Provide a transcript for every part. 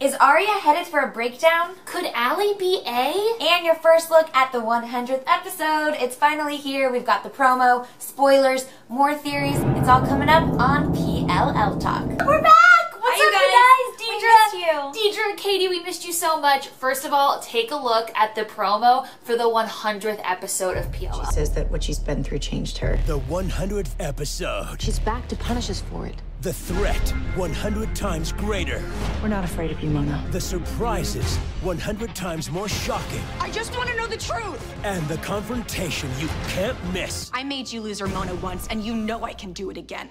Is Aria headed for a breakdown? Could Allie be A? And your first look at the 100th episode. It's finally here. We've got the promo, spoilers, more theories. It's all coming up on PLL Talk. We're back! What's up, you guys? Deidre and Katie, we missed you so much. First of all, take a look at the promo for the 100th episode of PLL. She says that what she's been through changed her. The 100th episode. She's back to punish us for it. The threat, 100 times greater. We're not afraid of you, Mona. The surprises, 100 times more shocking. I just want to know the truth! And the confrontation you can't miss. I made you lose Mona once, and you know I can do it again.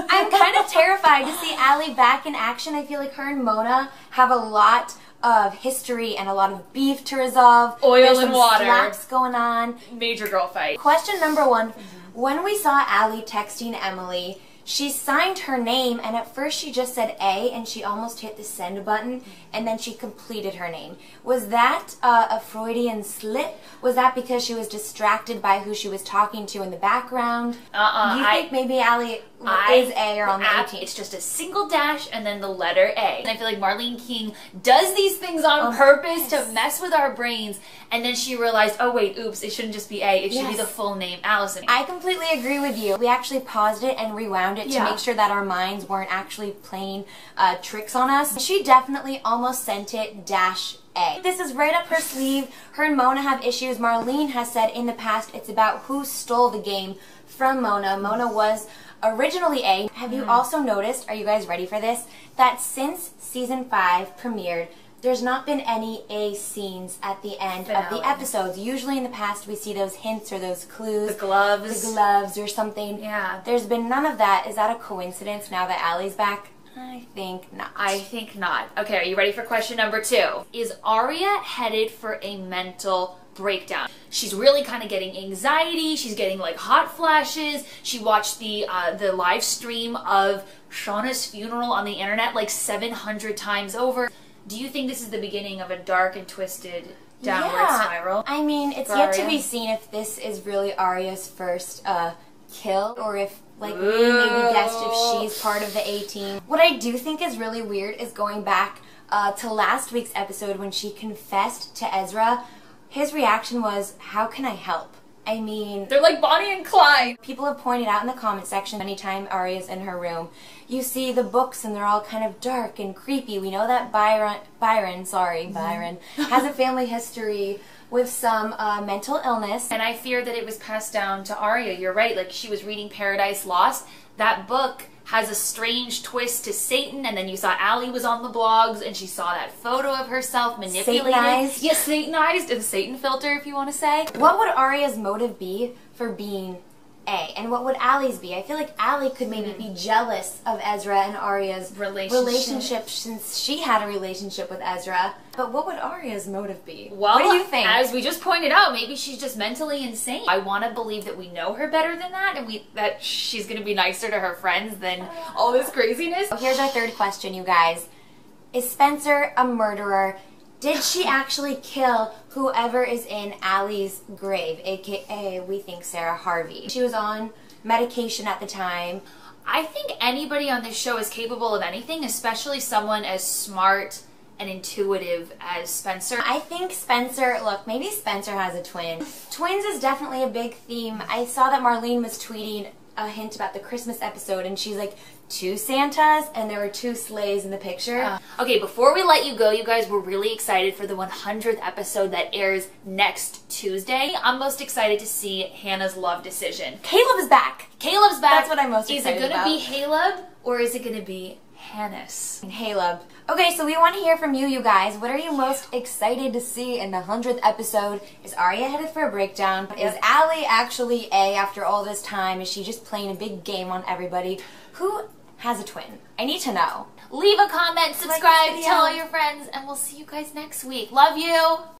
I'm kind of terrified to see Allie back in action. I feel like her and Mona have a lot of history and a lot of beef to resolve. Oil and water. Slaps going on. Major girl fight. Question number one. When we saw Allie texting Emily, she signed her name, and at first she just said A, and she almost hit the send button, and then she completed her name. Was that a Freudian slip? Was that because she was distracted by who she was talking to in the background? Do you think maybe Allie is A or on the 18th? It's just a single dash and then the letter A. And I feel like Marlene King does these things on purpose to mess with our brains, and then she realized, oh wait, oops, it shouldn't just be A, it should be the full name, Allison. I completely agree with you. We actually paused it and rewound it to make sure that our minds weren't actually playing tricks on us. She definitely almost sent it dash A. This is right up her sleeve. Her and Mona have issues. Marlene has said in the past it's about who stole the game from Mona. Mona was originally A. Have you also noticed, are you guys ready for this, that since season 5 premiered, there's not been any A scenes at the end of the episodes. Usually in the past we see those hints or those clues. The gloves. The gloves or something. Yeah. There's been none of that. Is that a coincidence now that Allie's back? I think not. I think not. Okay, are you ready for question number 2? Is Aria headed for a mental breakdown? She's really kind of getting anxiety. She's getting like hot flashes. She watched the live stream of Shauna's funeral on the internet like 700 times over. Do you think this is the beginning of a dark and twisted downward spiral? I mean, it's yet to be seen if this is really Aria's first kill, or if, like, we maybe guessed if she's part of the A-team. What I do think is really weird is going back to last week's episode when she confessed to Ezra. His reaction was, how can I help? I mean, they're like Bonnie and Clyde. People have pointed out in the comment section anytime Aria's in her room, you see the books and they're all kind of dark and creepy. We know that Byron has a family history with some mental illness. And I fear that it was passed down to Aria. You're right, like she was reading Paradise Lost. That book has a strange twist to Satan, and then you saw Allie was on the blogs and she saw that photo of herself manipulated. Satanized. Yes, Satanized, and Satan filter if you want to say. What would Aria's motive be for being A? And what would Allie's be? I feel like Allie could maybe be jealous of Ezra and Aria's relationship since she had a relationship with Ezra. But what would Aria's motive be? Well, what do you think? As we just pointed out, maybe she's just mentally insane. I want to believe that we know her better than that, and that she's going to be nicer to her friends than all this craziness. Here's our third question, you guys. Is Spencer a murderer? Did she actually kill whoever is in Allie's grave, aka we think Sarah Harvey? She was on medication at the time. I think anybody on this show is capable of anything, especially someone as smart and intuitive as Spencer. I think Spencer, look, maybe Spencer has a twin. Twins is definitely a big theme. I saw that Marlene was tweeting a hint about the Christmas episode, and she's like, 2 Santas, and there were 2 sleighs in the picture. Okay, before we let you go, you guys, we're really excited for the 100th episode that airs next Tuesday. I'm most excited to see Hannah's love decision. Caleb is back. Caleb's back. That's what I'm most excited about. Is it going to be Caleb, or is it going to be Hannes? Caleb. Okay, so we want to hear from you guys. What are you most excited to see in the 100th episode? Is Aria headed for a breakdown? Is Allie actually A after all this time? Is she just playing a big game on everybody? Who has a twin? I need to know. Leave a comment, subscribe, tell all your friends, and we'll see you guys next week. Love you!